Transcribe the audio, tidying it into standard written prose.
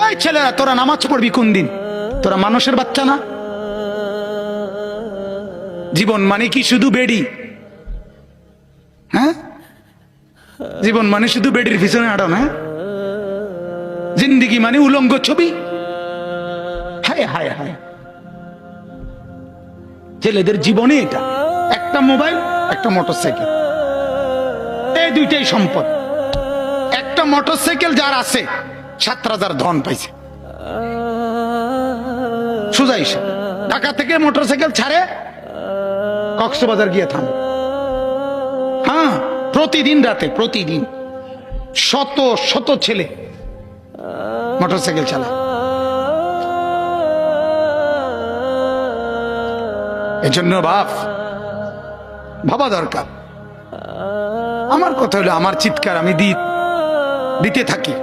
এই ছেলেরা, তোরা নামাজ পড়বি কোন দিন? তোরা মানুষের বাচ্চা না? জীবন মানে কি শুধু বেডি? হ্যাঁ, জীবন মানে শুধু বেডির পিছনে আড়ো না? জিন্দিগি মানে উলঙ্গ ছবি? হায় হায় হায়, ছেলেদের জীবনে এটা একটা মোবাইল, একটা মোটরসাইকেল, এই দুইটাই সম্পদ। একটা মোটরসাইকেল যার আছে 7,000 ধন পাইছে। সোজা হিসাব, ঢাকা থেকে মোটরসাইকেল ছাড়ে কক্সবাজার গিয়ে থামে। হ্যাঁ, প্রতিদিন রাতে, প্রতিদিন শত শত ছেলে মোটরসাইকেল চালায়। এজন্য ভাবা দরকার। আমার কথা হলো, আমার চিৎকার আমি দিতে থাকি।